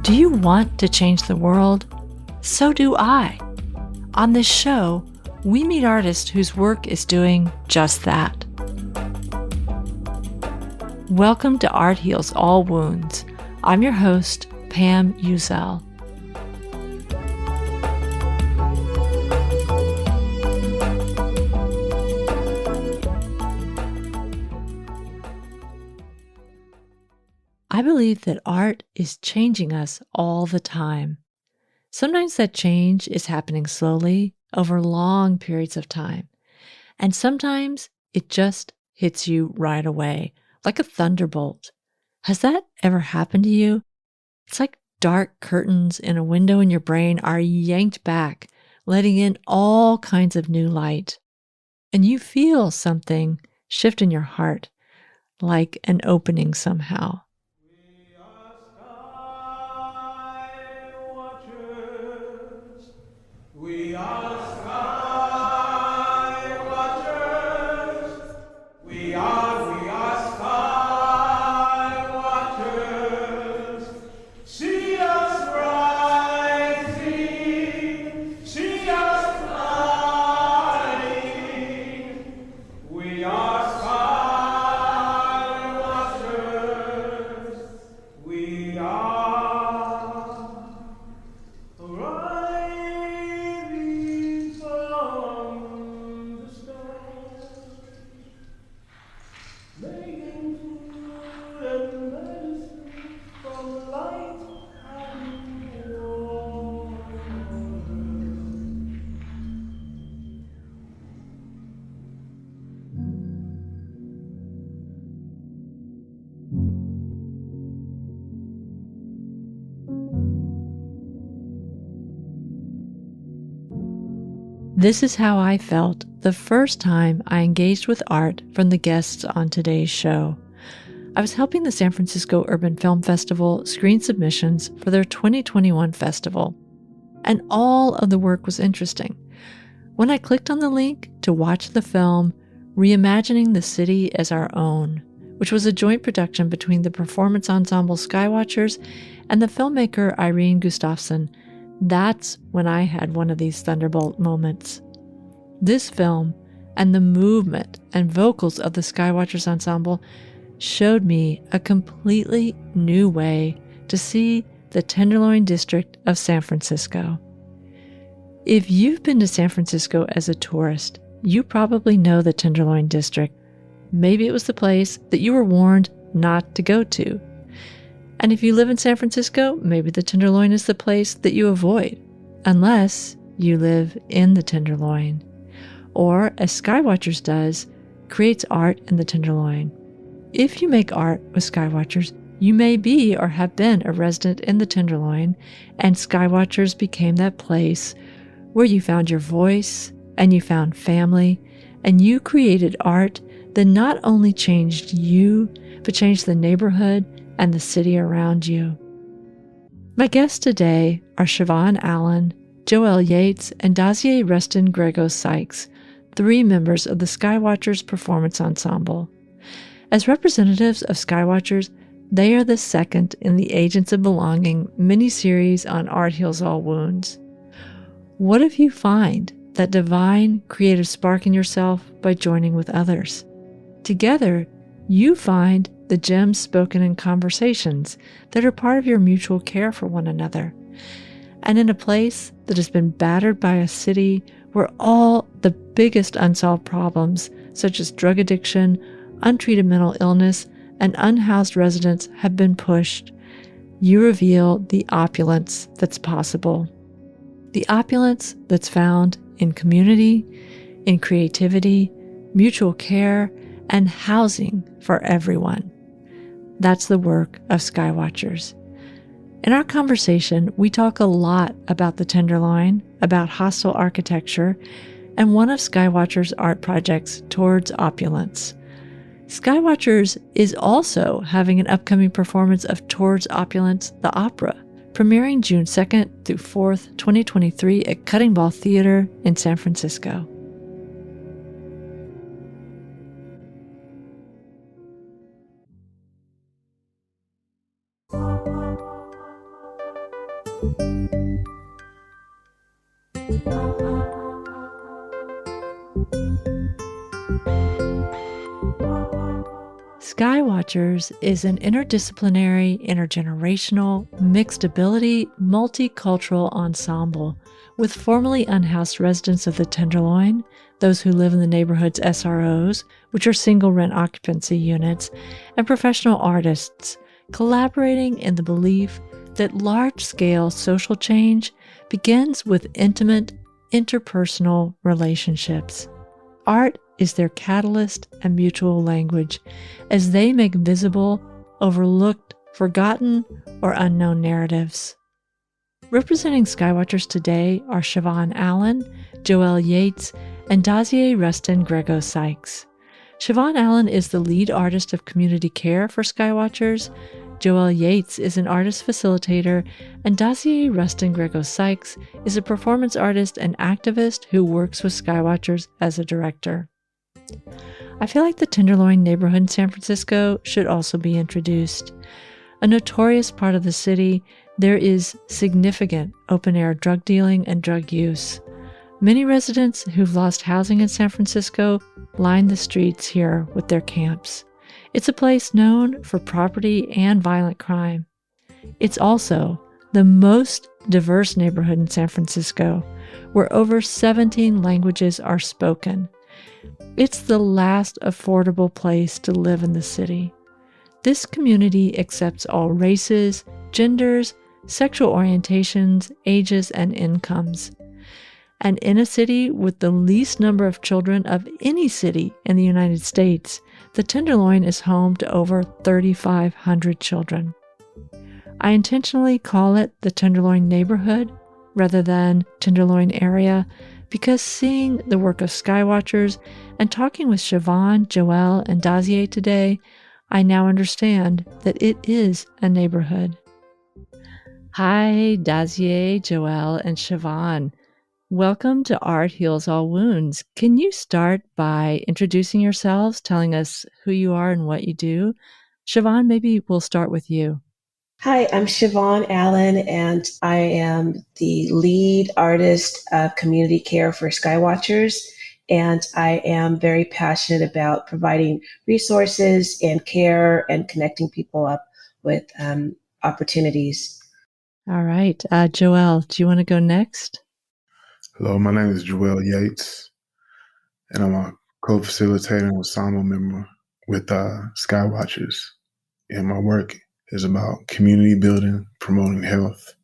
Do you want to change the world? So do I. On this show, we meet artists whose work is doing just that. Welcome to Art Heals All Wounds. I'm your host, Pam Uzel. I believe that art is changing us all the time. Sometimes that change is happening slowly over long periods of time. And sometimes it just hits you right away, like a thunderbolt. Has that ever happened to you? It's like dark curtains in a window in your brain are yanked back, letting in all kinds of new light. And you feel something shift in your heart, like an opening somehow. We are Skywatchers. We are Skywatchers. See us rising, see us flying. We are Skywatchers. We are rising from the stars, making food and medicine from light and water. This is how I felt the first time I engaged with art from the guests on today's show. I was helping the San Francisco Urban Film Festival screen submissions for their 2021 festival, and all of the work was interesting. When I clicked on the link to watch the film, Reimagining the City as Our Own, which was a joint production between the performance ensemble Skywatchers and the filmmaker Irene Gustafsson, that's when I had one of these thunderbolt moments. This film and the movement and vocals of the Skywatchers ensemble showed me a completely new way to see the Tenderloin district of San Francisco. If you've been to San Francisco as a tourist, you probably know the Tenderloin district. Maybe it was the place that you were warned not to go to. And if you live in San Francisco, maybe the Tenderloin is the place that you avoid, unless you live in the Tenderloin. Or, as Skywatchers does, creates art in the Tenderloin. If you make art with Skywatchers, you may be or have been a resident in the Tenderloin, and Skywatchers became that place where you found your voice, and you found family, and you created art that not only changed you, but changed the neighborhood and the city around you. My guests today are Shavonne Allen, Joelle Yates, and Dazié Rustin Grego-Sykes, 3 members of the Skywatchers Performance Ensemble. As representatives of Skywatchers, they are the second in the Agents of Belonging mini-series on Art Heals All Wounds. What if you find that divine creative spark in yourself by joining with others? Together, you find the gems spoken in conversations that are part of your mutual care for one another. And in a place that has been battered by a city where all the biggest unsolved problems, such as drug addiction, untreated mental illness, and unhoused residents have been pushed, you reveal the opulence that's possible. The opulence that's found in community, in creativity, mutual care, and housing for everyone. That's the work of Skywatchers. In our conversation, we talk a lot about the Tenderloin, about hostile architecture, and one of Skywatchers' art projects towards opulence. Skywatchers is also having an upcoming performance of Towards Opulence, the opera, premiering June 2nd through 4th, 2023 at Cutting Ball Theater in San Francisco. Skywatchers is an interdisciplinary, intergenerational, mixed ability, multicultural ensemble with formerly unhoused residents of the Tenderloin, those who live in the neighborhood's SROs, which are single rent occupancy units, and professional artists, collaborating in the belief that large-scale social change begins with intimate, interpersonal relationships. Art is their catalyst and mutual language as they make visible, overlooked, forgotten, or unknown narratives. Representing Skywatchers today are Shavonne Allen, Joelle Yates, and Dazié Rustin Grego-Sykes. Shavonne Allen is the lead artist of community care for Skywatchers. Joelle Yates is an artist facilitator, and Dazié Rustin Grego-Sykes is a performance artist and activist who works with Skywatchers as a director. I feel like the Tenderloin neighborhood in San Francisco should also be introduced. A notorious part of the city, there is significant open-air drug dealing and drug use. Many residents who've lost housing in San Francisco line the streets here with their camps. It's a place known for property and violent crime. It's also the most diverse neighborhood in San Francisco, where over 17 languages are spoken. It's the last affordable place to live in the city. This community accepts all races, genders, sexual orientations, ages, and incomes. And in a city with the least number of children of any city in the United States, the Tenderloin is home to over 3,500 children. I intentionally call it the Tenderloin neighborhood rather than Tenderloin area because seeing the work of Skywatchers and talking with Shavonne, Joelle, and Dazié today, I now understand that it is a neighborhood. Hi, Dazié, Joelle, and Shavonne. Welcome to Art Heals All Wounds. Can you start by introducing yourselves, telling us who you are and what you do? Shavonne, maybe we'll start with you. Hi, I'm Shavonne Allen, and I am the lead artist of community care for Skywatchers. And I am very passionate about providing resources and care and connecting people up with opportunities. All right. Joelle, do you want to go next? Hello, my name is Joelle Yates, and I'm a co-facilitator and ensemble member with Skywatchers. And my work is about community building, promoting health,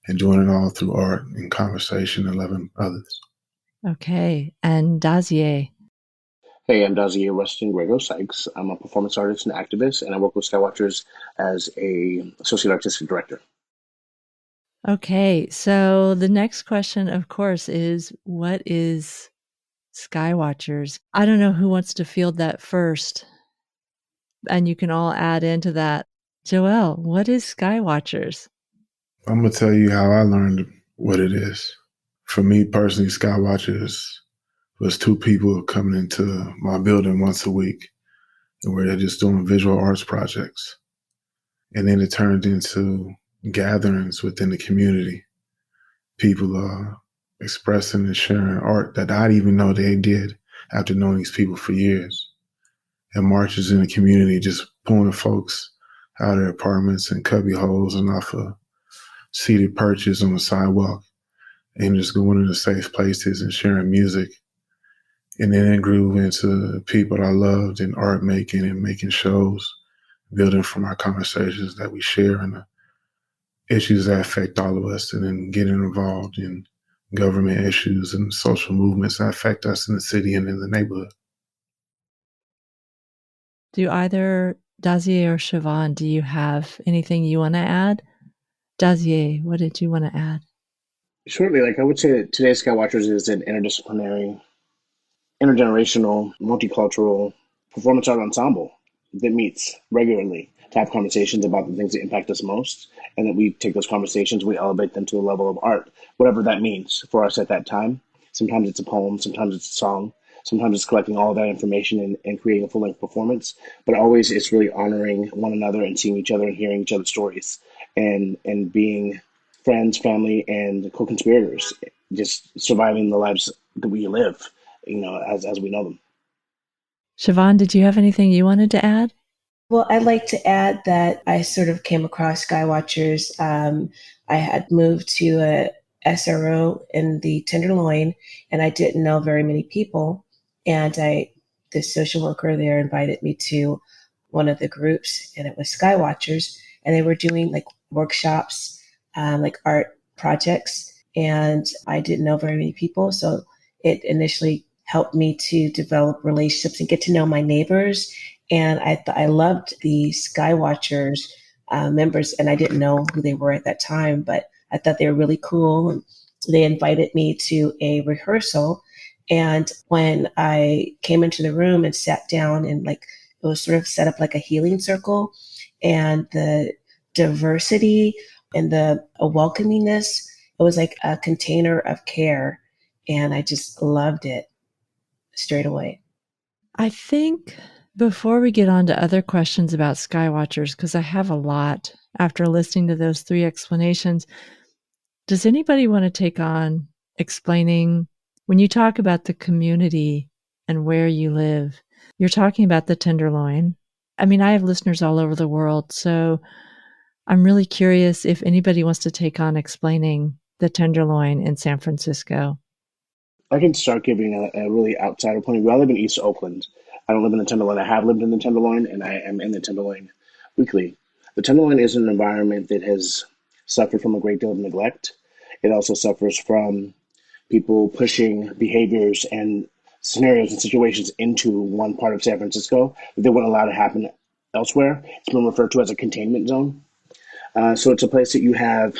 and doing it all through art and conversation and loving others. Okay. And Dazié. Hey, I'm Dazié Rustin Grego-Sykes. I'm a performance artist and activist, and I work with Skywatchers as a associate artistic director. Okay. So the next question, of course, is what is Skywatchers? I don't know who wants to field that first, and you can all add into that. Joelle, what is Skywatchers? I'm going to tell you how I learned what it is. For me personally, Skywatchers was two people coming into my building once a week, and we're just doing visual arts projects. And then it turned into gatherings within the community. People expressing and sharing art that I didn't even know they did after knowing these people for years. And marches in the community, just pulling folks out of their apartments and cubby holes and off of seated perches on the sidewalk and just going into safe places and sharing music. And then it grew into people I loved in art making and making shows, building from our conversations that we share and the issues that affect all of us, and then getting involved in government issues and social movements that affect us in the city and in the neighborhood. Do either Dazié or Shavonne, do you have anything you want to add? Dazié, what did you want to add? Shortly, I would say that today's Skywatchers is an interdisciplinary, intergenerational, multicultural performance art ensemble that meets regularly to have conversations about the things that impact us most, and that we take those conversations, we elevate them to a level of art, whatever that means for us at that time. Sometimes it's a poem, sometimes it's a song, sometimes it's collecting all of that information and creating a full-length performance, but always it's really honoring one another and seeing each other and hearing each other's stories and being friends, family, and co-conspirators, just surviving the lives that we live, as we know them. Shavonne, did you have anything you wanted to add? Well, I'd like to add that I sort of came across Skywatchers. I had moved to a SRO in the Tenderloin, and I didn't know very many people. And the social worker there invited me to one of the groups, and it was Skywatchers, and they were doing like workshops, like art projects, and I didn't know very many people, so it initially helped me to develop relationships and get to know my neighbors. And I loved the Skywatchers members, and I didn't know who they were at that time, but I thought they were really cool. And they invited me to a rehearsal. And when I came into the room and sat down, and like it was sort of set up like a healing circle, and the diversity and the welcomingness, it was like a container of care. And I just loved it straight away. I think before we get on to other questions about Skywatchers, because I have a lot after listening to those 3 explanations, does anybody want to take on explaining, when you talk about the community and where you live, you're talking about the Tenderloin. I mean, I have listeners all over the world, so I'm really curious if anybody wants to take on explaining the Tenderloin in San Francisco. I can start giving a really outsider point of view. I live in East Oakland. I don't live in the Tenderloin. I have lived in the Tenderloin, and I am in the Tenderloin weekly. The Tenderloin is an environment that has suffered from a great deal of neglect. It also suffers from people pushing behaviors and scenarios and situations into one part of San Francisco that they wouldn't allow to happen elsewhere. It's been referred to as a containment zone. So it's a place that you have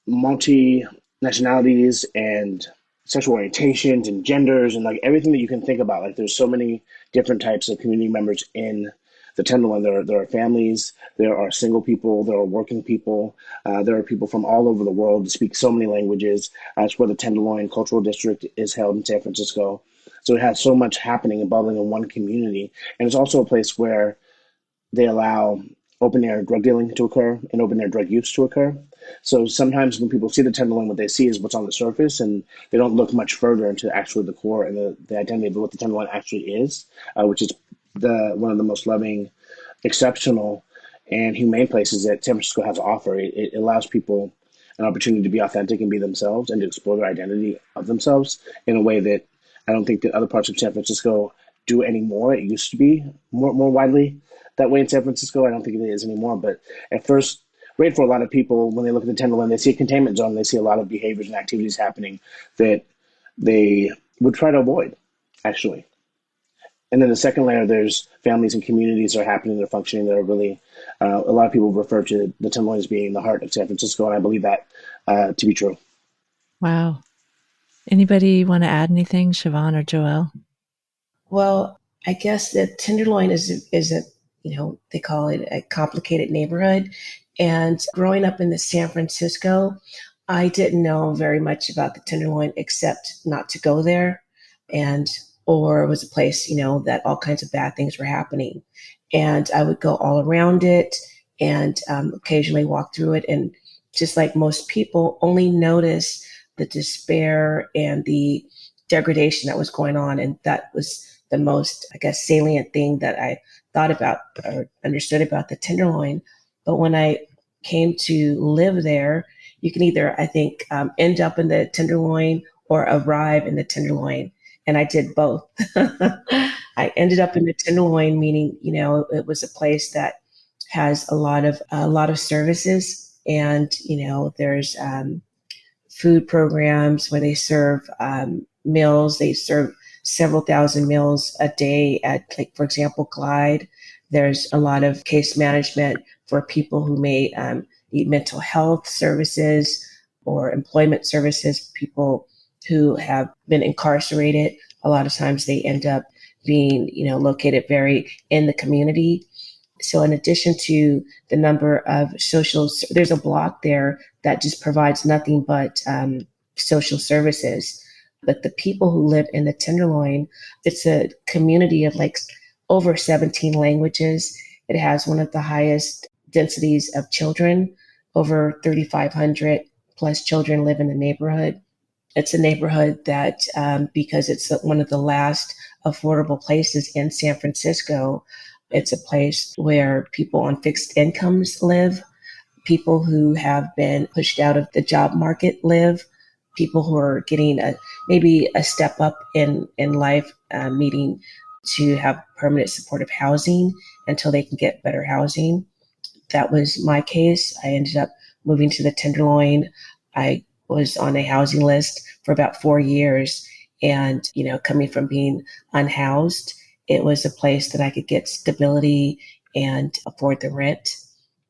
multi-nationalities and sexual orientations and genders and like everything that you can think about. Like there's so many different types of community members in the Tenderloin. There are families, there are single people, there are working people, there are people from all over the world who speak so many languages. That's where the Tenderloin Cultural District is held in San Francisco. So it has so much happening and bubbling in one community. And it's also a place where they allow open air drug dealing to occur and open air drug use to occur. So sometimes when people see the Tenderloin, what they see is what's on the surface, and they don't look much further into actually the core and the identity of what the Tenderloin actually is, which is one of the most loving, exceptional, and humane places that San Francisco has to offer. It allows people an opportunity to be authentic and be themselves and to explore their identity of themselves in a way that I don't think that other parts of San Francisco do anymore. It used to be more widely that way in San Francisco. I don't think it is anymore. But at first, great for a lot of people when they look at the Tenderloin, they see a containment zone. They see a lot of behaviors and activities happening that they would try to avoid, actually. And then the second layer, there's families and communities that are happening, that are functioning, that are really, a lot of people refer to the Tenderloin as being the heart of San Francisco, and I believe that to be true. Wow. Anybody want to add anything, Shavonne or Joelle? Well, I guess the Tenderloin is a, they call it a complicated neighborhood. And growing up in the San Francisco, I didn't know very much about the Tenderloin except not to go there, or it was a place, that all kinds of bad things were happening. And I would go all around it and occasionally walk through it. And just like most people, only notice the despair and the degradation that was going on. And that was the most, I guess, salient thing that I thought about or understood about the Tenderloin. But when I came to live there, you can either, I think, end up in the Tenderloin or arrive in the Tenderloin. And I did both. I ended up in the Tenderloin, meaning, it was a place that has a lot of services, and, there's food programs where they serve meals. They serve several thousand meals a day at, like, for example, Glide. There's a lot of case management for people who may need mental health services or employment services, people who have been incarcerated. A lot of times they end up being, located very in the community. So in addition to the number of there's a block there that just provides nothing but social services. But the people who live in the Tenderloin, it's a community of like over 17 languages. It has one of the highest densities of children. Over 3,500 plus children live in the neighborhood. It's a neighborhood that, because it's one of the last affordable places in San Francisco, it's a place where people on fixed incomes live, people who have been pushed out of the job market live, people who are getting maybe a step up in life, needing to have permanent supportive housing until they can get better housing. That was my case. I ended up moving to the Tenderloin. I was on a housing list for about 4 years. And, coming from being unhoused, it was a place that I could get stability and afford the rent.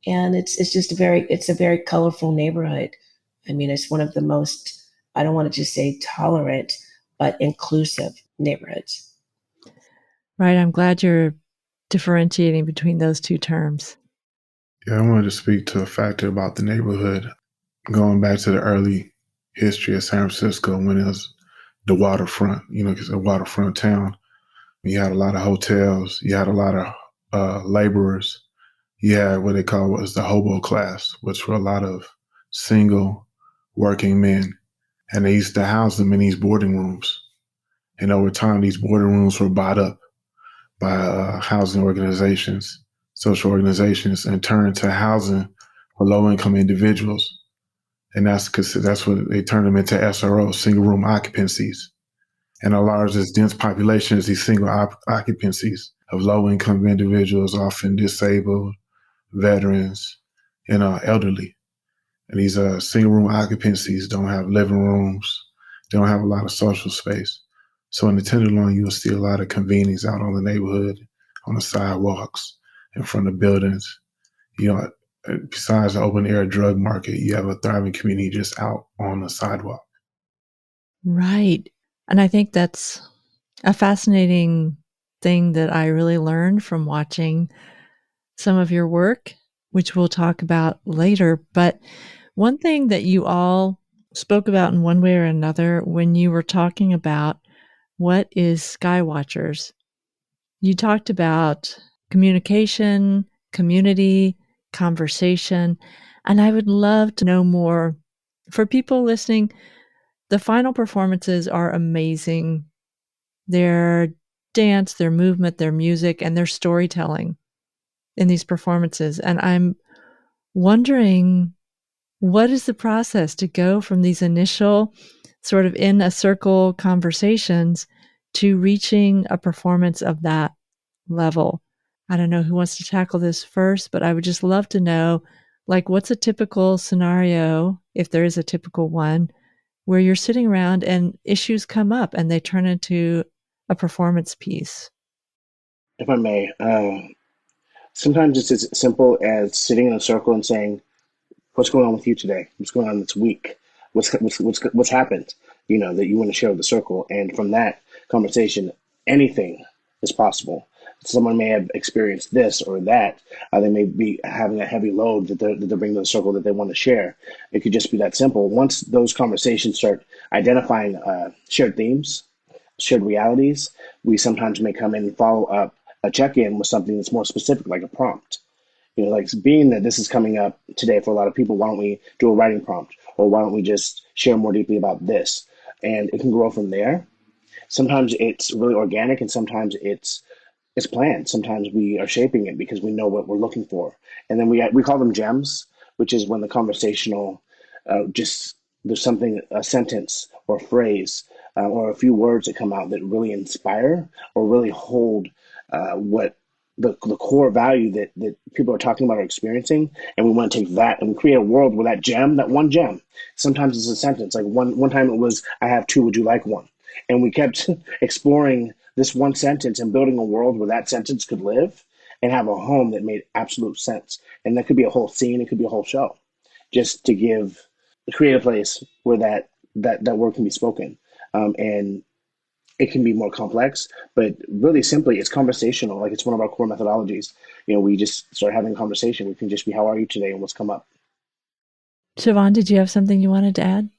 And it's a very colorful neighborhood. I mean, it's one of the most, I don't want to just say tolerant, but inclusive neighborhoods. Right. I'm glad you're differentiating between those two terms. Yeah, I wanted to speak to a factor about the neighborhood, going back to the early history of San Francisco when it was the waterfront, because it's a waterfront town. You had a lot of hotels, you had a lot of laborers, you had what they call was the hobo class, which were a lot of single working men. And they used to house them in these boarding rooms. And over time, these boarding rooms were bought up by housing organizations, social organizations, and turned to housing for low-income individuals. And that's what they turned them into SROs, single room occupancies. And a largest dense population is these single occupancies of low-income individuals, often disabled, veterans, and elderly. And these single room occupancies don't have living rooms. They don't have a lot of social space. So in the Tenderloin, you'll see a lot of convenience out on the neighborhood, on the sidewalks, in front of buildings. Besides the open air drug market, you have a thriving community just out on the sidewalk. Right. And I think that's a fascinating thing that I really learned from watching some of your work, which we'll talk about later. But one thing that you all spoke about in one way or another when you were talking about what is Skywatchers, you talked about communication, community, conversation, and I would love to know more. For people listening, the final performances are amazing. Their dance, their movement, their music, and their storytelling in these performances. And I'm wondering, what is the process to go from these initial sort of in a circle conversations to reaching a performance of that level? I don't know who wants to tackle this first, but I would just love to know, what's a typical scenario, if there is a typical one, where you're sitting around and issues come up and they turn into a performance piece? If I may, sometimes it's as simple as sitting in a circle and saying, "What's going on with you today? What's going on this week? What's happened? That you want to share with the circle." And from that conversation, anything is possible. Someone may have experienced this or that. They may be having a heavy load that they're bringing to the circle that they want to share. It could just be that simple. Once those conversations start identifying shared themes, shared realities, we sometimes may come in and follow up a check-in with something that's more specific, like a prompt. Like being that this is coming up today for a lot of people, why don't we do a writing prompt? Or why don't we just share more deeply about this? And it can grow from there. Sometimes it's really organic and sometimes it's planned. Sometimes we are shaping it because we know what we're looking for. And then we call them gems, which is when the conversational, just there's something, a sentence or phrase or a few words that come out that really inspire or really hold what the core value that people are talking about or experiencing, and we want to take that and create a world where that one gem, sometimes it's a sentence. Like one time it was, "I have two, would you like one?" And we kept exploring this one sentence and building a world where that sentence could live and have a home that made absolute sense. And that could be a whole scene, it could be a whole show, just to create a place where that word can be spoken. And it can be more complex, but really simply, it's conversational. Like it's one of our core methodologies. We just start having a conversation. We can just be, how are you today, and what's come up. Shavonne, did you have something you wanted to add?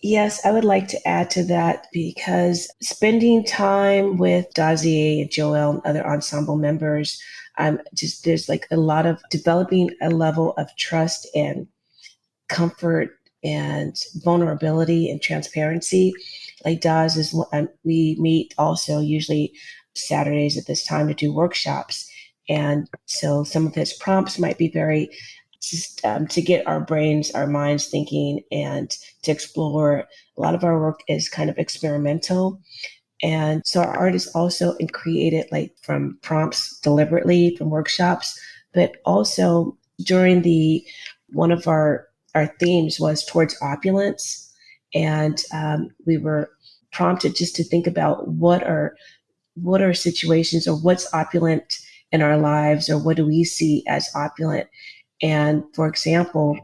Yes, I would like to add to that because spending time with Dazié and Joel and other ensemble members, just there's like a lot of developing a level of trust and comfort and vulnerability and transparency. Like Daz is, we meet also usually Saturdays at this time to do workshops, and so some of his prompts might be very just to get our brains, our minds thinking, and to explore. A lot of our work is kind of experimental, and so our art is also created like from prompts deliberately from workshops, but also during the one of our themes was towards opulence, and we were prompted just to think about what are situations or what's opulent in our lives or what do we see as opulent. And for example,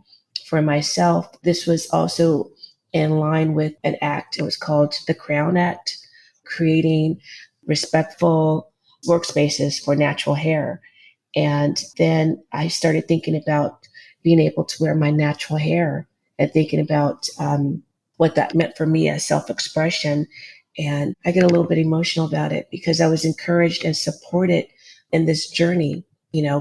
for myself, this was also in line with an act. It was called the Crown Act, creating respectful workspaces for natural hair. And then I started thinking about being able to wear my natural hair and thinking about what that meant for me as self expression. And I get a little bit emotional about it because I was encouraged and supported in this journey,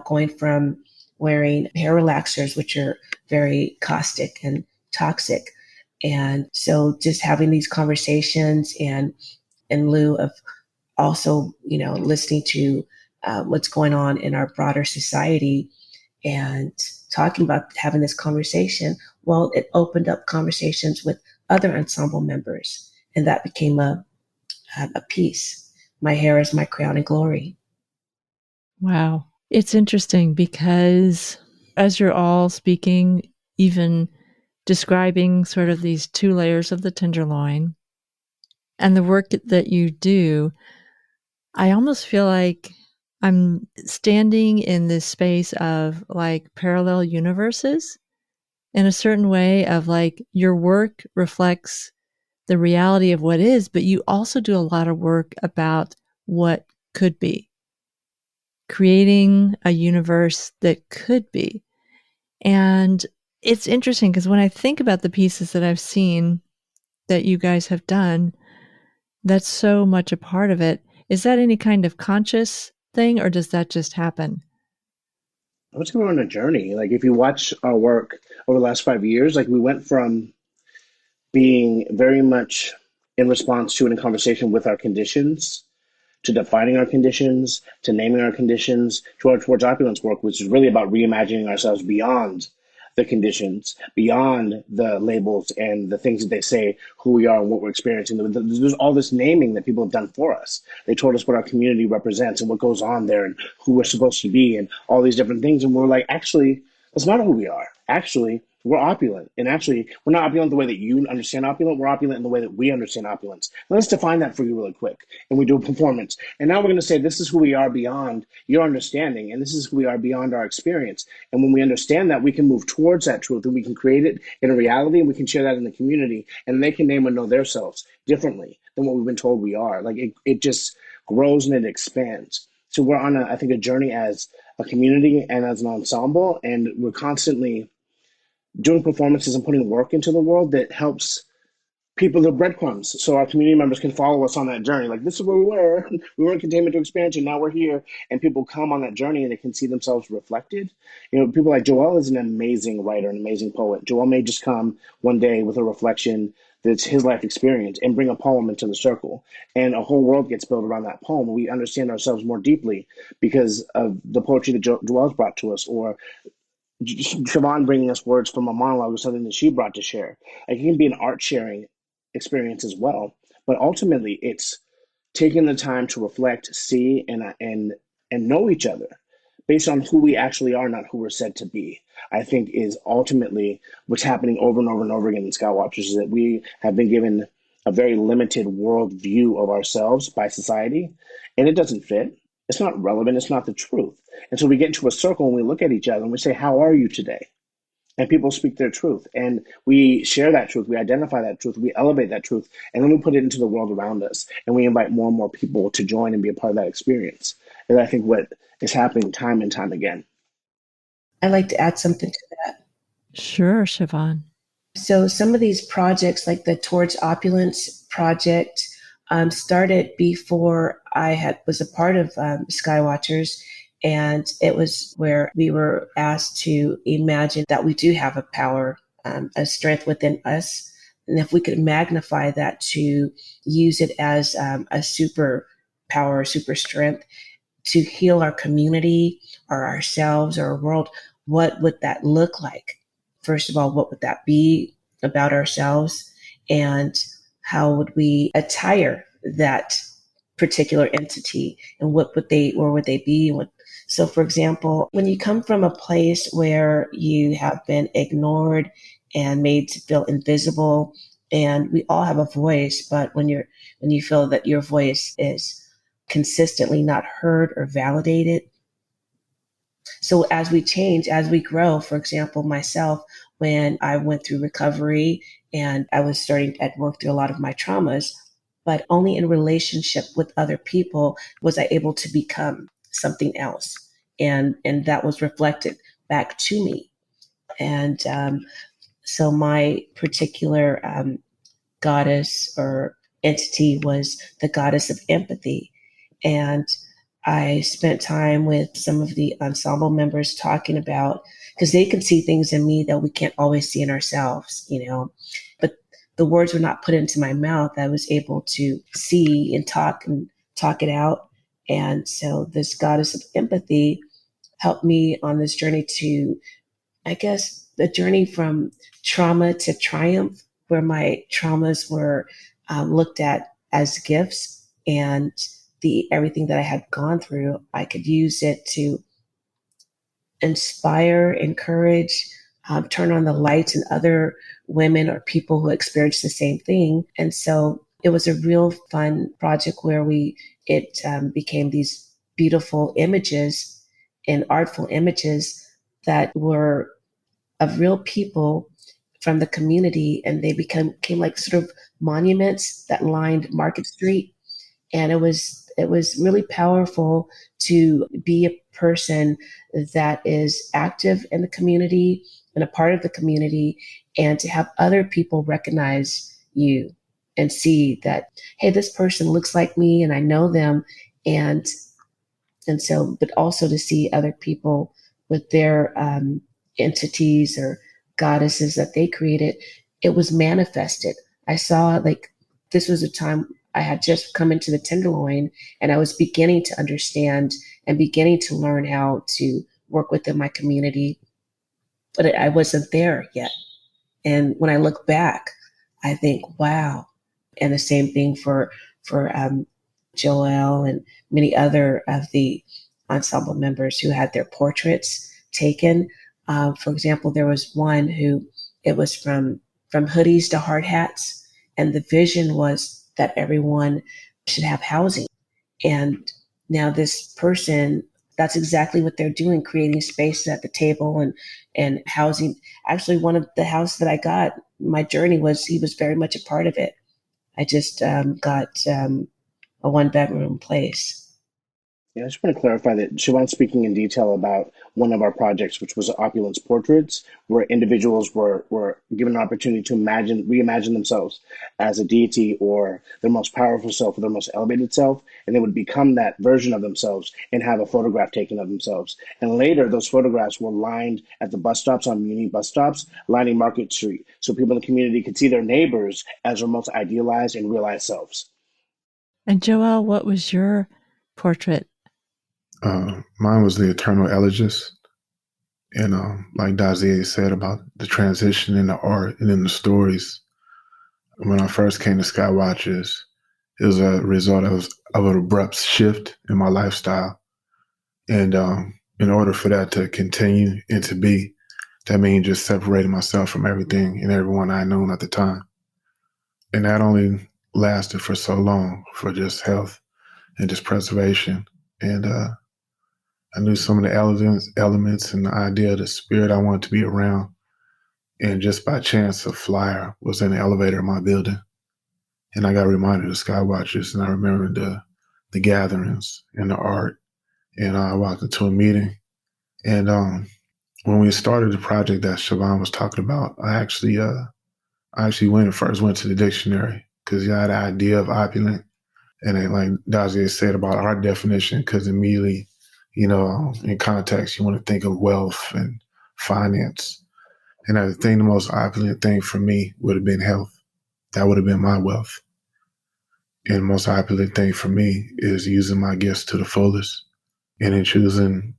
going from wearing hair relaxers, which are very caustic and toxic. And so just having these conversations and in lieu of also, listening to what's going on in our broader society and talking about having this conversation, well, it opened up conversations with other ensemble members. And that became a piece. My hair is my crown and glory. Wow. It's interesting because as you're all speaking, even describing sort of these two layers of the Tenderloin and the work that you do, I almost feel like I'm standing in this space of like parallel universes in a certain way of like your work reflects the reality of what is, but you also do a lot of work about what could be, creating a universe that could be. And it's interesting because when I think about the pieces that I've seen that you guys have done, that's so much a part of it. Is that any kind of conscious thing or does that just happen? I was going on a journey. Like if you watch our work over the last 5 years, like we went from being very much in response to and in conversation with our conditions, to defining our conditions, to naming our conditions, to our towards opulence work, which is really about reimagining ourselves beyond the conditions, beyond the labels and the things that they say who we are and what we're experiencing. There's all this naming that people have done for us. They told us what our community represents and what goes on there and who we're supposed to be and all these different things. And we're like, actually, that's not who we are. Actually, we're opulent. And actually, we're not opulent the way that you understand opulent. We're opulent in the way that we understand opulence. Let's define that for you really quick. And we do a performance. And now we're going to say, this is who we are beyond your understanding. And this is who we are beyond our experience. And when we understand that, we can move towards that truth and we can create it in a reality and we can share that in the community. And they can name and know themselves differently than what we've been told we are. Like it just grows and it expands. So we're on, I think, a journey as a community and as an ensemble. And we're constantly doing performances and putting work into the world that helps people the breadcrumbs so our community members can follow us on that journey. Like this is where we were. We were in containment to expansion. Now we're here. And people come on that journey and they can see themselves reflected. People like Joel is an amazing writer, an amazing poet. Joel may just come one day with a reflection that's his life experience and bring a poem into the circle. And a whole world gets built around that poem. We understand ourselves more deeply because of the poetry that Joel's brought to us, or Shavonne bringing us words from a monologue or something that she brought to share. Like, it can be an art sharing experience as well. But ultimately, it's taking the time to reflect, see, and know each other based on who we actually are, not who we're said to be. I think is ultimately what's happening over and over and over again in Skywatchers is that we have been given a very limited world view of ourselves by society, and it doesn't fit. It's not relevant. It's not the truth. And so we get into a circle and we look at each other and we say, how are you today? and people speak their truth, and we share that truth, we identify that truth, we elevate that truth, and then we put it into the world around us, and we invite more and more people to join and be a part of that experience. And I think what is happening time and time again. I'd like to add something to that. Sure, Shavonne. So some of these projects, like the Towards Opulence project, started before was a part of Skywatchers, and it was where we were asked to imagine that we do have a power, a strength within us, and if we could magnify that to use it as a super power, super strength to heal our community or ourselves or our world, what would that look like? First of all, what would that be about ourselves? And how would we attire that particular entity? And what would they, or would they be? So, for example, when you come from a place where you have been ignored and made to feel invisible, and we all have a voice, but when you feel that your voice is consistently not heard or validated. So as we change, as we grow, for example, myself, when I went through recovery and I was starting to work through a lot of my traumas, but only in relationship with other people was I able to become something else. And that was reflected back to me. And so my particular goddess or entity was the goddess of empathy. And I spent time with some of the ensemble members talking about, because they can see things in me that we can't always see in ourselves, but the words were not put into my mouth. I was able to see and talk it out. And so this goddess of empathy helped me on this journey to, I guess, the journey from trauma to triumph, where my traumas were looked at as gifts, and everything that I had gone through, I could use it to inspire, encourage, turn on the lights in other women or people who experienced the same thing. And so it was a real fun project where it became these beautiful images and artful images that were of real people from the community, and they became like sort of monuments that lined Market Street. And it was really powerful to be a person that is active in the community and a part of the community, and to have other people recognize you and see that, hey, this person looks like me and I know them. And so, but also to see other people with their entities or goddesses that they created, it was manifested. I saw, like, this was a time I had just come into the Tenderloin, and I was beginning to understand and beginning to learn how to work within my community, but I wasn't there yet. And when I look back, I think, wow. And the same thing for Joelle and many other of the ensemble members who had their portraits taken. For example, there was one who, it was from hoodies to hard hats, and the vision was that everyone should have housing. And now this person, that's exactly what they're doing, creating spaces at the table and housing. Actually, one of the house that I got, my journey was, he was very much a part of it. I just got a 1-bedroom place. Yeah, I just want to clarify that Siobhan's speaking in detail about one of our projects, which was Opulence Portraits, where individuals were given an opportunity to reimagine themselves as a deity or their most powerful self or their most elevated self, and they would become that version of themselves and have a photograph taken of themselves. And later, those photographs were lined at the bus stops, on Muni bus stops, lining Market Street, so people in the community could see their neighbors as their most idealized and realized selves. And Joelle, what was your portrait? Mine was the Eternal Elegist. And like Dazié said about the transition in the art and in the stories, when I first came to Skywatchers, it was a result of an abrupt shift in my lifestyle. And in order for that to continue and to be, that means just separating myself from everything and everyone I known at the time. And that only lasted for so long, for just health and just preservation. And I knew some of the elements and the idea of the spirit I wanted to be around. And just by chance, a flyer was in the elevator in my building. And I got reminded of Skywatchers, and I remembered the gatherings and the art. And I walked into a meeting. And when we started the project that Shavonne was talking about, I actually first went to the dictionary because I had an idea of opulent. And then, like Dazié said about our definition, because immediately, in context, you want to think of wealth and finance. And I think the most opulent thing for me would have been health. That would have been my wealth. And the most opulent thing for me is using my gifts to the fullest. And in choosing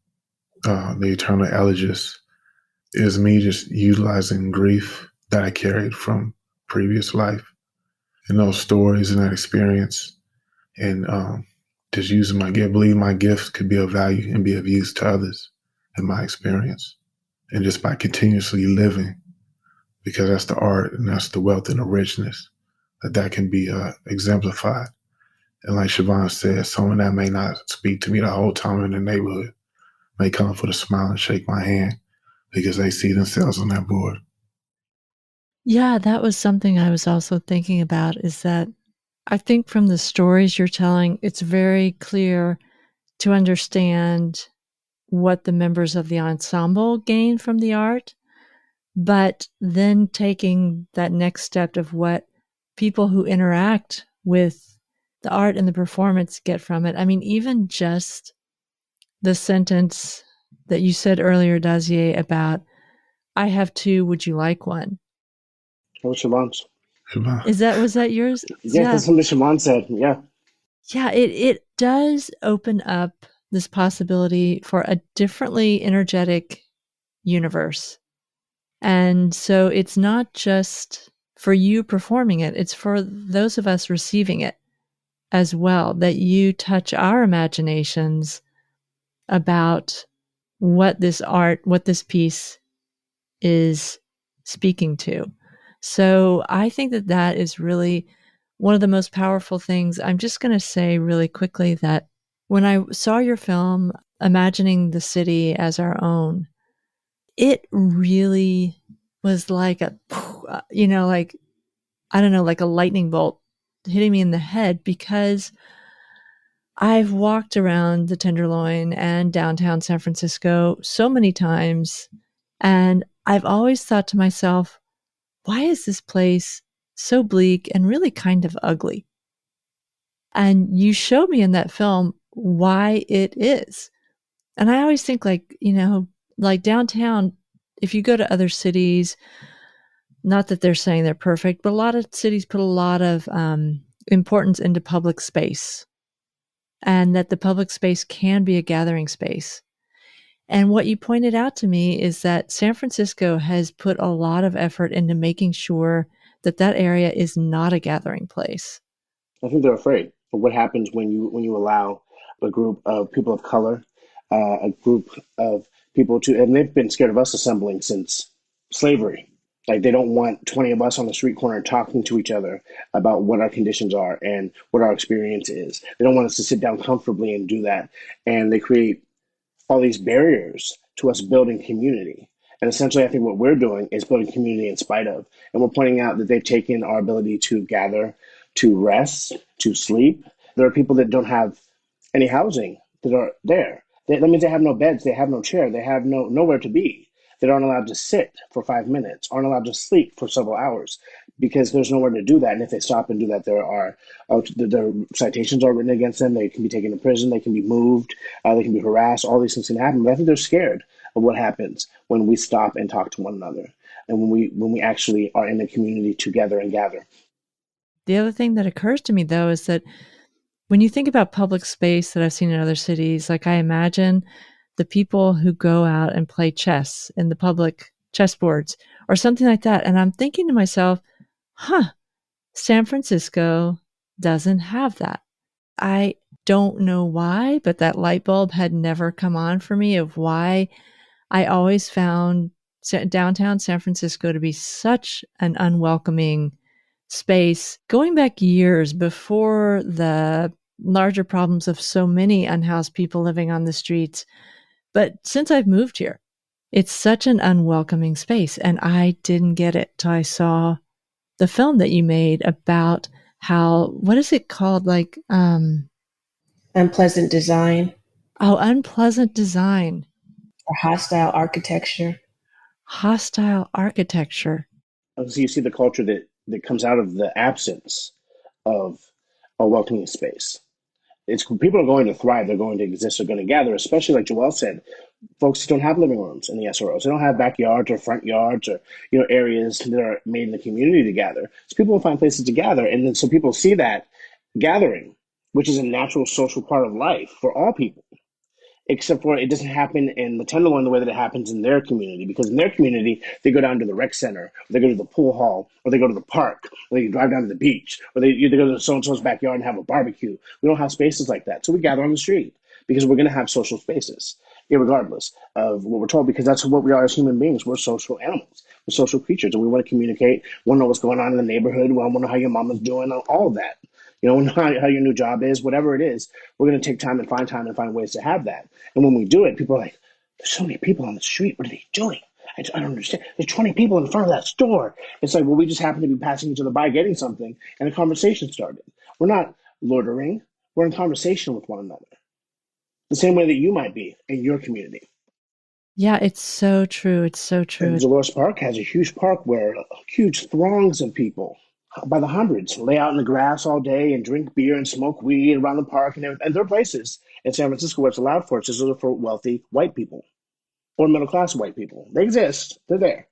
the eternal elegies is me just utilizing grief that I carried from previous life and those stories and that experience. And just using my gift, believe my gift could be of value and be of use to others in my experience. And just by continuously living, because that's the art and that's the wealth and the richness that can be exemplified. And like Shavonne said, someone that may not speak to me the whole time in the neighborhood may come up with a smile and shake my hand because they see themselves on that board. Yeah, that was something I was also thinking about, is that I think from the stories you're telling, it's very clear to understand what the members of the ensemble gain from the art, but then taking that next step of what people who interact with the art and the performance get from it. I mean, even just the sentence that you said earlier, Dazié, about, I have two, would you like one? That was Shavonne's. Was that yours? Yeah, that's something Shavonne said. Yeah. Yeah, it does open up this possibility for a differently energetic universe. And so it's not just for you performing it, it's for those of us receiving it as well, that you touch our imaginations about what this art, what this piece is speaking to. So I think that that is really one of the most powerful things. I'm just going to say really quickly that when I saw your film, Imagining the City as Our Own, it really was like a, like, I don't know, like a lightning bolt hitting me in the head, because I've walked around the Tenderloin and downtown San Francisco so many times, and I've always thought to myself, why is this place so bleak and really kind of ugly? And you showed me in that film why it is. And I always think, like, like downtown, if you go to other cities, not that they're saying they're perfect, but a lot of cities put a lot of importance into public space, and that the public space can be a gathering space. And what you pointed out to me is that San Francisco has put a lot of effort into making sure that that area is not a gathering place. I think they're afraid of what happens when you allow a group of people of color, a group of people to, and they've been scared of us assembling since slavery. Like, they don't want 20 of us on the street corner talking to each other about what our conditions are and what our experience is. They don't want us to sit down comfortably and do that. And they create all these barriers to us building community. And essentially, I think what we're doing is building community in spite of. And we're pointing out that they've taken our ability to gather, to rest, to sleep. There are people that don't have any housing that are there. That means they have no beds, they have no chair, they have nowhere to be. They aren't allowed to sit for 5 minutes, aren't allowed to sleep for several hours, because there's nowhere to do that. And if they stop and do that, there are citations are written against them. They can be taken to prison. They can be moved. They can be harassed. All these things can happen. But I think they're scared of what happens when we stop and talk to one another, and when we actually are in a community together and gather. The other thing that occurs to me, though, is that when you think about public space that I've seen in other cities, like, I imagine the people who go out and play chess in the public chessboards or something like that. And I'm thinking to myself, San Francisco doesn't have that. I don't know why, but that light bulb had never come on for me of why I always found downtown San Francisco to be such an unwelcoming space, going back years before the larger problems of so many unhoused people living on the streets. But since I've moved here, It's such an unwelcoming space. And I didn't get it till I saw the film that you made about how, what is it called? Like, Unpleasant design unpleasant design, or hostile architecture. hostile architecture. So you see the culture that comes out of the absence of a welcoming space. It's people are going to thrive. They're going to exist. They're going to gather, especially like Joelle said, folks don't have living rooms in the SROs. They don't have backyards or front yards or areas that are made in the community to gather. So people will find places to gather, and then so people see that gathering, which is a natural social part of life for all people, except for it doesn't happen in the Tenderloin the way that it happens in their community. Because in their community, they go down to the rec center, or they go to the pool hall, or they go to the park, or they drive down to the beach, or they go to so-and-so's backyard and have a barbecue. We don't have spaces like that. So we gather on the street because we're going to have social spaces, irregardless of what we're told, because that's what we are as human beings. We're social animals. We're social creatures, and we want to communicate. We want to know what's going on in the neighborhood. We want to know how your mama's doing, all of that. How your new job is, whatever it is, we're going to take time and find ways to have that. And when we do it, people are like, there's so many people on the street. What are they doing? I don't understand. There's 20 people in front of that store. It's like, well, we just happen to be passing each other by getting something, and a conversation started. We're not loitering. We're in conversation with one another. The same way that you might be in your community. Yeah, it's so true. It's so true. And Dolores Park has a huge park where huge throngs of people by the hundreds lay out in the grass all day and drink beer and smoke weed around the park and everything. And there are places in San Francisco where it's allowed for. It's just for wealthy white people or middle class white people. They exist. They're there.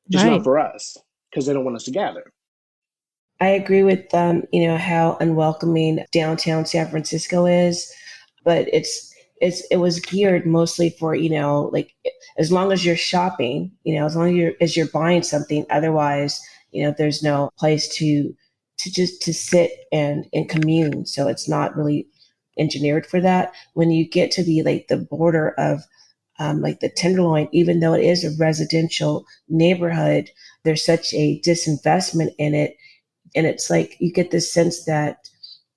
Just Right. not for us because they don't want us to gather. I agree with how unwelcoming downtown San Francisco is, but it was geared mostly for like as long as you're shopping, as long as you're buying something. Otherwise, there's no place to sit and commune. So it's not really engineered for that. When you get to the border of like the Tenderloin, even though it is a residential neighborhood, there's such a disinvestment in it. And it's like you get this sense that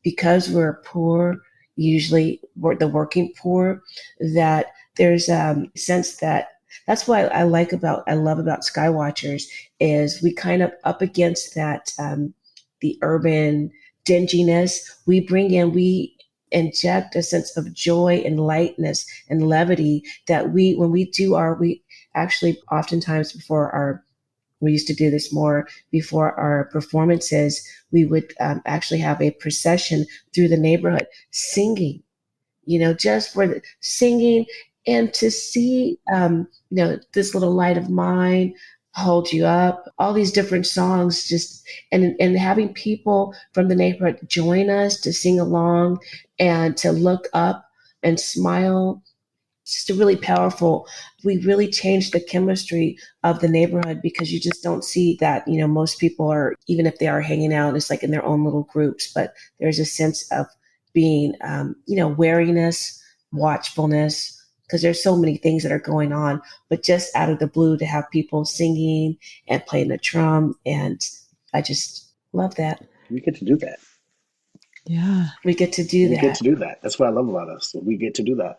because we're poor, usually we're the working poor, that there's a sense that that's why I love about Skywatchers is we kind of up against that the urban dinginess. We inject a sense of joy and lightness and levity that when we actually oftentimes we used to do this more before our performances. We would actually have a procession through the neighborhood singing, just for the singing and to see, this little light of mine, hold you up, all these different songs, just and having people from the neighborhood join us to sing along and to look up and smile. It's just really powerful. We really changed the chemistry of the neighborhood because you just don't see that, most people are, even if they are hanging out, it's like in their own little groups, but there's a sense of being, wariness, watchfulness, because there's so many things that are going on, but just out of the blue to have people singing and playing the drum. And I just love that. We get to do that. Yeah. We get to do that. We get to do that. That's what I love about us. We get to do that.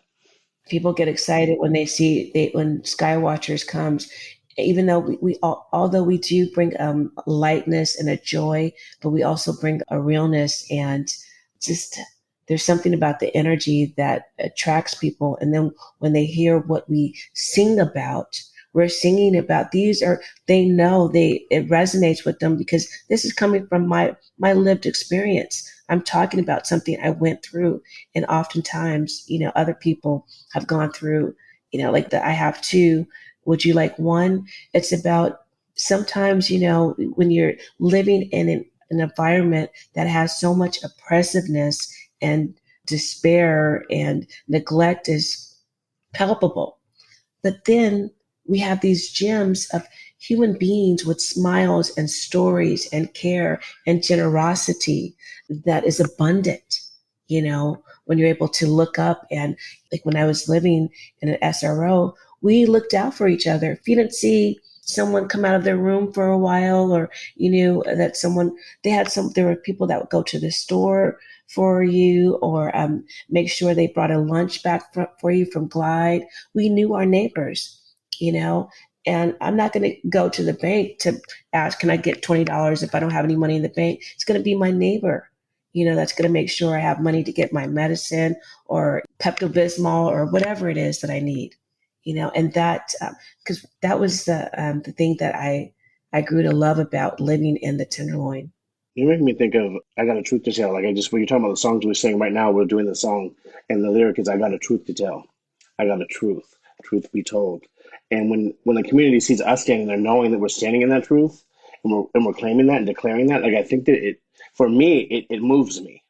People get excited when when Skywatchers comes, even though although we do bring lightness and a joy, but we also bring a realness and just there's something about the energy that attracts people. And then when they hear what we sing about, we're singing about it resonates with them because this is coming from my lived experience. I'm talking about something I went through. And oftentimes, other people have gone through, I have two. Would you like one? It's about sometimes, when you're living in an environment that has so much oppressiveness and despair and neglect is palpable. But then we have these gems of human beings with smiles and stories and care and generosity that is abundant, when you're able to look up. And like when I was living in an SRO, we looked out for each other. If you didn't see someone come out of their room for a while, or you knew that there were people that would go to the store for you, or make sure they brought a lunch back for you from Glide. We knew our neighbors. you know, and I'm not going to go to the bank to ask, can I get $20 if I don't have any money in the bank? It's going to be my neighbor, that's going to make sure I have money to get my medicine or Pepto-Bismol or whatever it is that I need, and that, because that was the thing that I grew to love about living in the Tenderloin. You make me think of I Got a Truth to Tell. Like I just when you're talking about the songs we're singing right now, we're doing the song and the lyric is I got a truth to tell. I got a truth be told. And when the community sees us standing there knowing that we're standing in that truth and we're claiming that and declaring that, like I think that for me it moves me.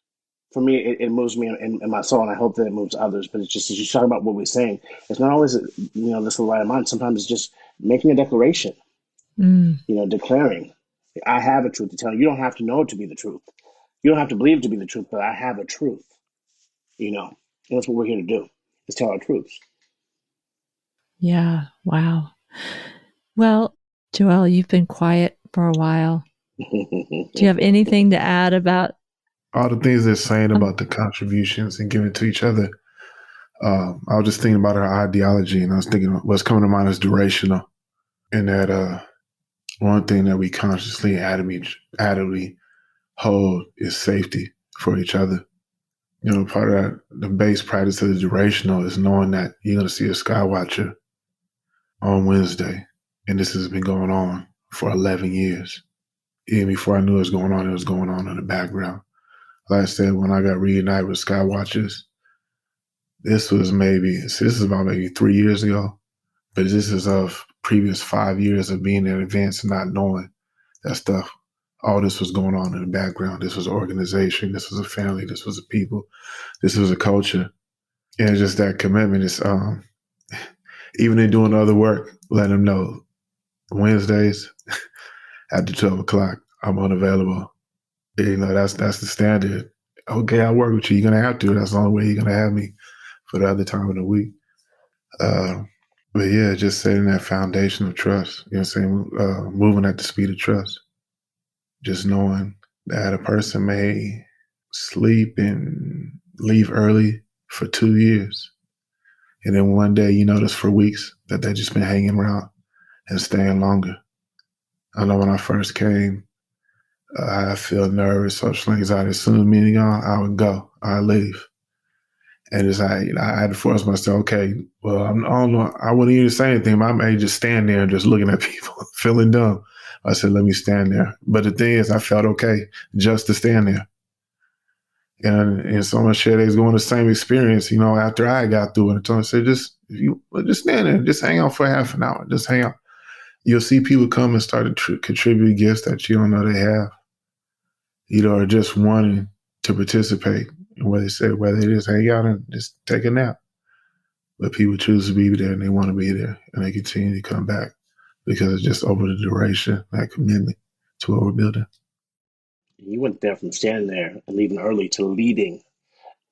For me it moves me in my soul and I hope that it moves others. But it's just as you talk about what we're saying, it's not always this light of mind. Sometimes it's just making a declaration, declaring. I have a truth to tell you. You don't have to know it to be the truth. You don't have to believe it to be the truth, but I have a truth, And that's what we're here to do, is tell our truths. Yeah. Wow. Well, Joelle, you've been quiet for a while. Do you have anything to add about all the things they're saying about the contributions and giving to each other? I was just thinking about our ideology, and I was thinking what's coming to mind is durational, and that one thing that we consciously adamantly hold is safety for each other. Part of that, the base practice of the durational is knowing that you're going to see a Skywatcher on Wednesday, and this has been going on for 11 years. Even before I knew it was going on in the background. Like I said, when I got reunited with Skywatchers, this is about maybe 3 years ago, but this is of previous 5 years of being at events and not knowing that stuff. All this was going on in the background. This was an organization. This was a family. This was a people. This was a culture. And just that commitment is, even in doing other work, letting them know Wednesdays after 12 o'clock, I'm unavailable. That's the standard. Okay, I'll work with you. You're going to have to. That's the only way you're going to have me for the other time of the week. But yeah, just setting that foundation of trust, you know what I'm saying? Moving at the speed of trust. Just knowing that a person may sleep and leave early for 2 years. And then one day you notice for weeks that they've just been hanging around and staying longer. I know when I first came, I feel nervous, social anxiety. As soon as meeting gone, I would go. I'd leave. And it's I had to force myself, okay, well, I don't know. I wouldn't even say anything. I may just stand there and just looking at people, feeling dumb. I said, let me stand there. But the thing is, I felt okay just to stand there. And so much shit is going the same experience, after I got through it. So I said, just stand there, just hang out for half an hour, just hang out. You'll see people come and start to contribute gifts that you don't know they have, or just wanting to participate. Whether they just hang out and just take a nap. But people choose to be there and they want to be there and they continue to come back because it's just over the duration, that commitment to what we're building. You went there from standing there and leaving early to leading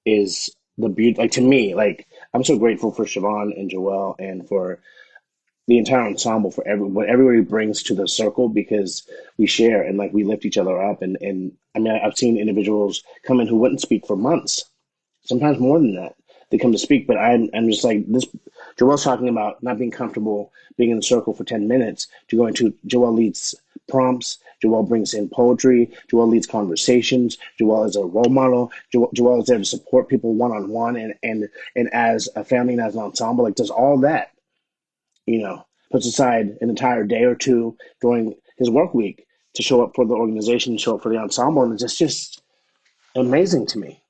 is the beauty. Like to me, like I'm so grateful for Shavonne and Joelle and for the entire ensemble for what everybody brings to the circle because we share and like we lift each other up. And I mean, I've seen individuals come in who wouldn't speak for months, sometimes more than that. They come to speak, but I'm just like this. Joelle's talking about not being comfortable being in the circle for 10 minutes to going to Joelle leads prompts. Joelle brings in poetry. Joelle leads conversations. Joelle is a role model. Joelle is there to support people one-on-one and as a family and as an ensemble, like does all that. Puts aside an entire day or two during his work week to show up for the organization, show up for the ensemble. And it's just amazing to me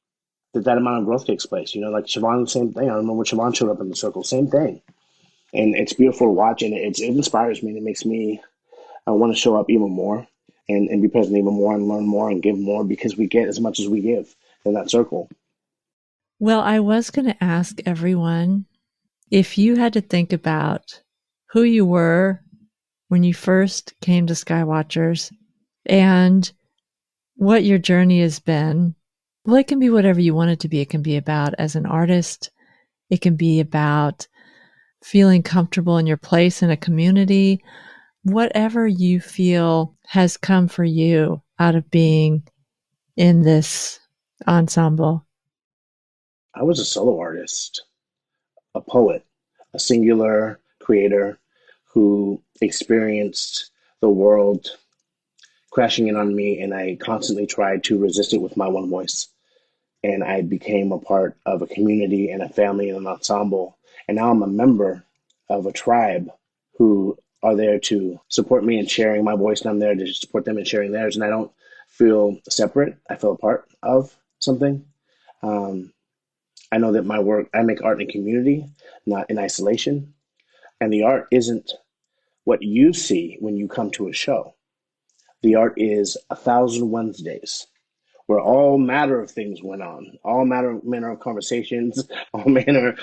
that amount of growth takes place. Like Shavonne, same thing. I remember when Shavonne showed up in the circle, same thing. And it's beautiful to watch, and it inspires me, and it makes me want to show up even more and be present even more and learn more and give more because we get as much as we give in that circle. Well, I was going to ask everyone if you had to think about who you were when you first came to Skywatchers and what your journey has been. Well, it can be whatever you want it to be. It can be about as an artist. It can be about feeling comfortable in your place in a community. Whatever you feel has come for you out of being in this ensemble. I was a solo artist, a poet, a singular creator, who experienced the world crashing in on me, and I constantly tried to resist it with my one voice. And I became a part of a community and a family and an ensemble. And now I'm a member of a tribe who are there to support me in sharing my voice, and I'm there to support them in sharing theirs. And I don't feel separate. I feel a part of something. Um, I know that my work, I make art in community, not in isolation. And the art isn't what you see when you come to a show. The art is 1,000 Wednesdays where all manner of things went on, all manner of conversations, all manner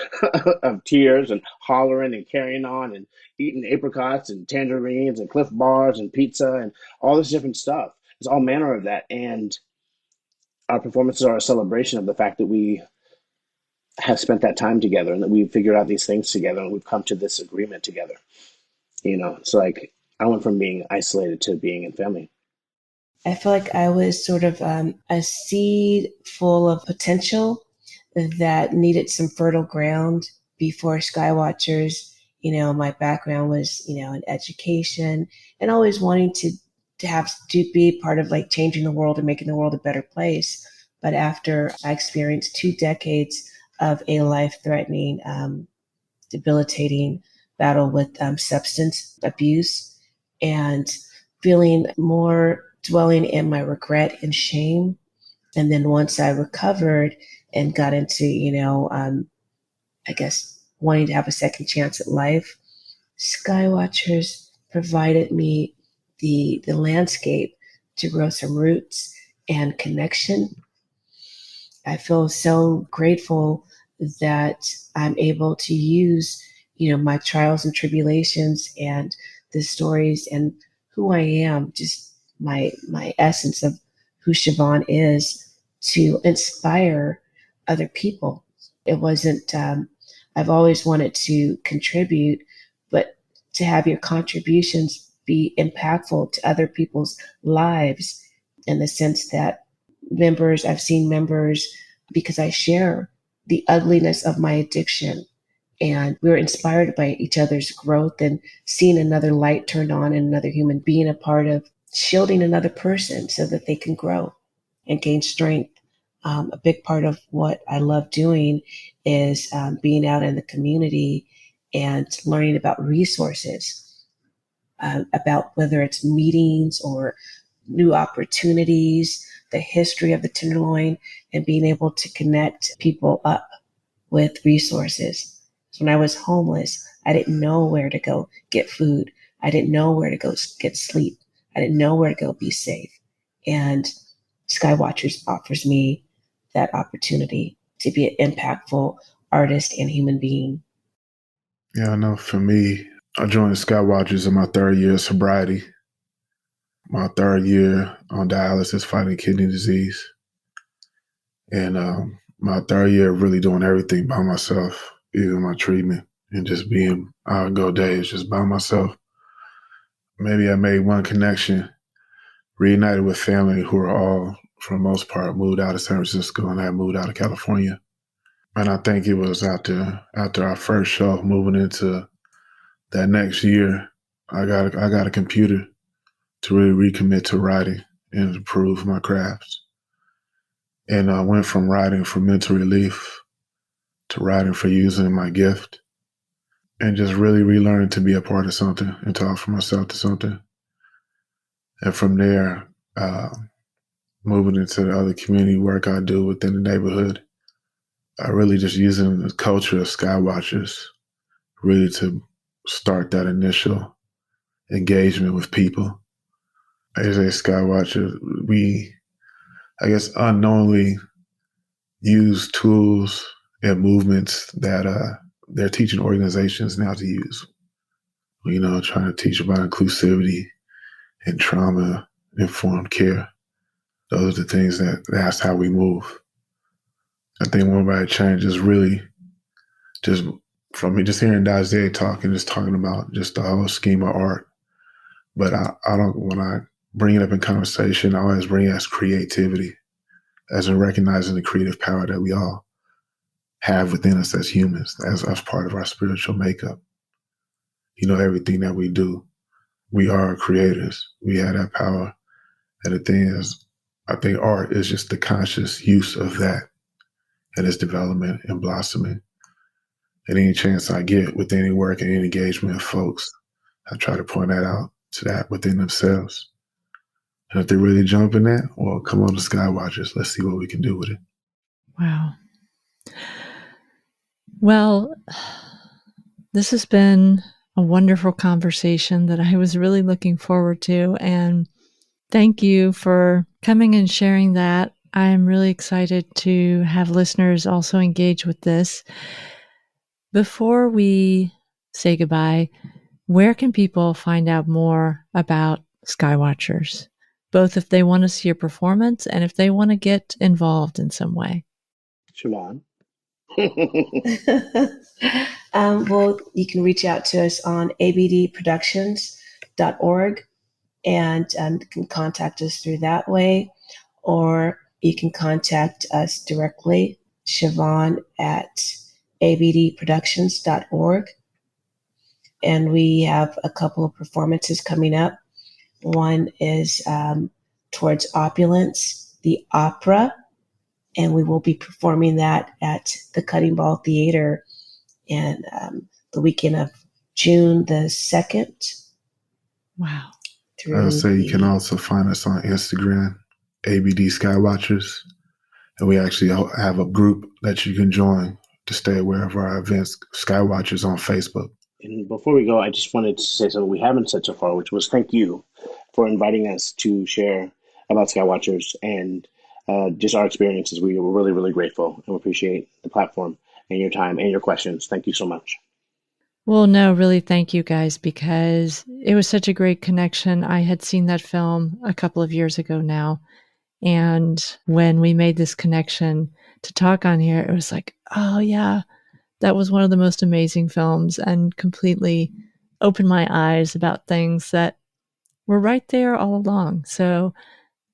of tears and hollering and carrying on and eating apricots and tangerines and Cliff Bars and pizza and all this different stuff. It's all manner of that. And our performances are a celebration of the fact that we have spent that time together and that we've figured out these things together and we've come to this agreement together. It's like I went from being isolated to being in family. I feel like I was sort of a seed full of potential that needed some fertile ground before Skywatchers. My background was, in education and always wanting to be part of like changing the world and making the world a better place. But after I experienced 2 decades of a life-threatening, debilitating battle with substance abuse and feeling more dwelling in my regret and shame. And then once I recovered and got into, I guess, wanting to have a second chance at life, Skywatchers provided me the landscape to grow some roots and connection. I feel so grateful that I'm able to use, my trials and tribulations and the stories and who I am, just my essence of who Shavonne is, to inspire other people. It wasn't, I've always wanted to contribute, but to have your contributions be impactful to other people's lives in the sense that I've seen members, because I share the ugliness of my addiction. And we were inspired by each other's growth and seeing another light turned on in another human being, a part of shielding another person so that they can grow and gain strength. A big part of what I love doing is being out in the community and learning about resources, about whether it's meetings or new opportunities, the history of the Tenderloin, and being able to connect people up with resources. So when I was homeless, I didn't know where to go get food. I didn't know where to go get sleep. I didn't know where to go be safe. And Skywatchers offers me that opportunity to be an impactful artist and human being. Yeah, I know for me, I joined Skywatchers in my 3rd year of sobriety, my 3rd year on dialysis fighting kidney disease. And my 3rd year really doing everything by myself, even my treatment and just being out go days just by myself. Maybe I made one connection, reunited with family who are all, for the most part, moved out of San Francisco and I moved out of California. And I think it was after our first show, moving into that next year, I got a computer to really recommit to writing and improve my crafts. And I went from writing for mental relief to writing for using my gift and just really relearning to be a part of something and to offer myself to something. And from there, moving into the other community work I do within the neighborhood, I really just using the culture of Skywatchers really to start that initial engagement with people. As a Skywatcher, we, I guess, unknowingly use tools and movements that they're teaching organizations now to use. Trying to teach about inclusivity and trauma-informed care. Those are the things that's how we move. I think one way I change is really just from me just hearing Dazié talk and just talking about just the whole scheme of art. But I don't, when I bring it up in conversation, I always bring it as creativity, as in recognizing the creative power that we all have within us as humans, as part of our spiritual makeup. everything that we do. We are creators. We have that power. And the thing is, I think art is just the conscious use of that and its development and blossoming. At any chance I get with any work and any engagement of folks, I try to point that out to that within themselves. And if they really jump in that, well, come on to Skywatchers. Let's see what we can do with it. Wow. Well, this has been a wonderful conversation that I was really looking forward to. And thank you for coming and sharing that. I'm really excited to have listeners also engage with this. Before we say goodbye, where can people find out more about Skywatchers, both if they want to see your performance and if they want to get involved in some way? Shavonne. Well, you can reach out to us on abdproductions.org and you can contact us through that way, or you can contact us directly, Shavonne at abdproductions.org. And we have a couple of performances coming up. One is Towards Opulence, the opera, and we will be performing that at the Cutting Ball Theater in the weekend of June the 2nd. Wow. I would say you can also find us on Instagram, ABD Skywatchers. And we actually have a group that you can join to stay aware of our events, Skywatchers on Facebook. And before we go, I just wanted to say something we haven't said so far, which was thank you for inviting us to share about Skywatchers and just our experiences. We were really, really grateful and we appreciate the platform and your time and your questions. Thank you so much. Well, no, really, thank you guys, because it was such a great connection. I had seen that film a couple of years ago now. And when we made this connection to talk on here, it was like, oh, yeah, that was one of the most amazing films and completely opened my eyes about things that were right there all along. So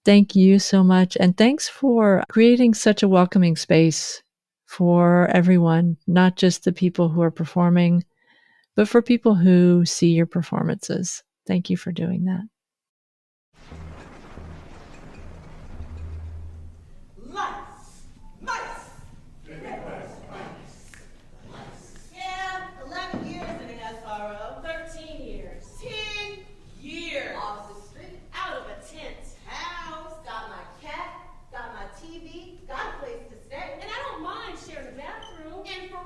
thank you so much. And thanks for creating such a welcoming space for everyone, not just the people who are performing, but for people who see your performances. Thank you for doing that. Yeah, 11 years in an SRO. 13 years. 10 years. Off the street, out of a tent house. Got my cat, got my TV, got a place to stay. And I don't mind sharing a bathroom. And for real,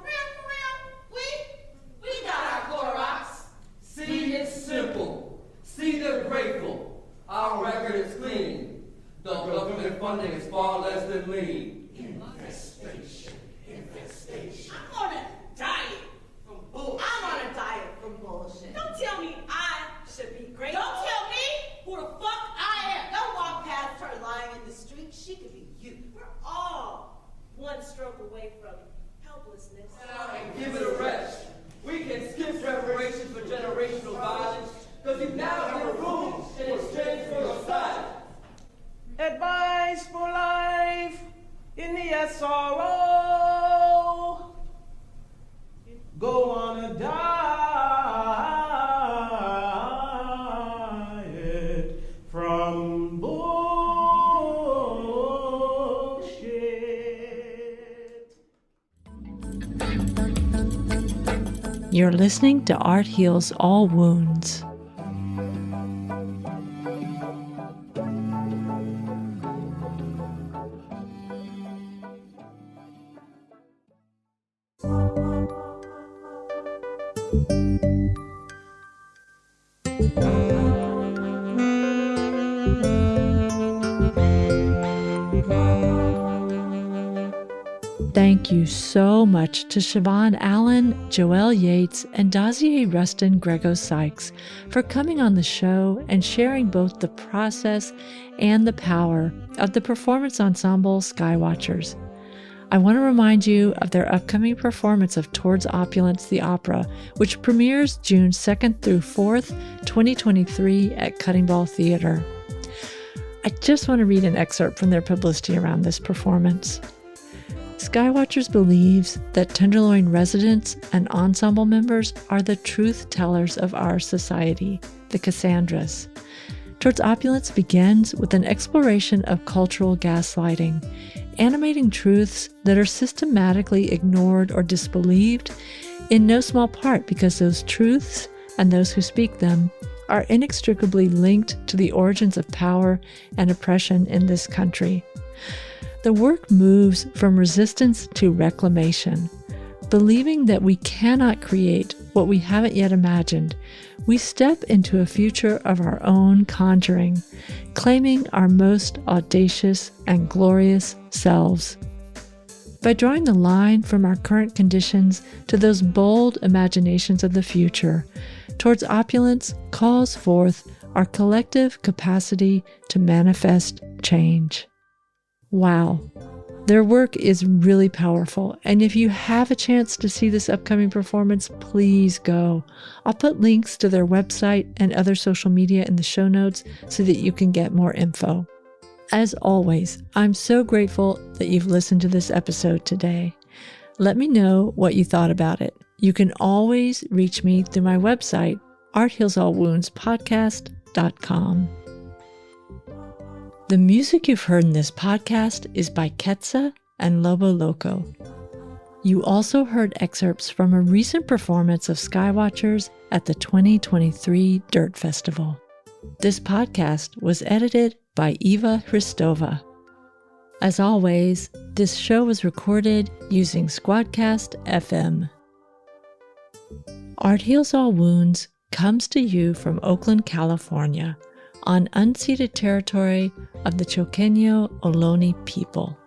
we got our Clorox. See, it's simple. See, they're grateful. Our record is clean. The government funding is far less than lean. Infestation. I'm on a diet from bullshit. I'm on a diet from bullshit. Don't tell me I should be grateful. Don't tell me who the fuck I am. Don't walk past her lying in the street. She could be you. We're all one stroke away from helplessness. And give it a rest. We can skip reparations for generational violence because you now get a room in exchange for your silence. Advice for life in the SRO. Go on a diet from bullshit. You're listening to Art Heals All Wounds. Thank you so much to Shavonne Allen, Joelle Yates, and Dazié Rustin Grego-Sykes for coming on the show and sharing both the process and the power of the performance ensemble Skywatchers. I want to remind you of their upcoming performance of Towards Opulence, the opera, which premieres June 2nd through 4th, 2023 at Cutting Ball Theater. I just want to read an excerpt from their publicity around this performance. Skywatchers believes that Tenderloin residents and ensemble members are the truth tellers of our society, the Cassandras. Towards Opulence begins with an exploration of cultural gaslighting, animating truths that are systematically ignored or disbelieved, in no small part because those truths and those who speak them are inextricably linked to the origins of power and oppression in this country. The work moves from resistance to reclamation. Believing that we cannot create what we haven't yet imagined, we step into a future of our own conjuring, claiming our most audacious and glorious selves. By drawing the line from our current conditions to those bold imaginations of the future, Towards Opulence calls forth our collective capacity to manifest change. Wow. Their work is really powerful, and if you have a chance to see this upcoming performance, please go. I'll put links to their website and other social media in the show notes so that you can get more info. As always, I'm so grateful that you've listened to this episode today. Let me know what you thought about it. You can always reach me through my website, arthealsallwoundspodcast.com. The music you've heard in this podcast is by Ketsa and Lobo Loco. You also heard excerpts from a recent performance of Skywatchers at the 2023 Dirt Festival. This podcast was edited by Eva Hristova. As always, this show was recorded using Squadcast FM. Art Heals All Wounds comes to you from Oakland, California, on unceded territory of the Choqueño Ohlone people.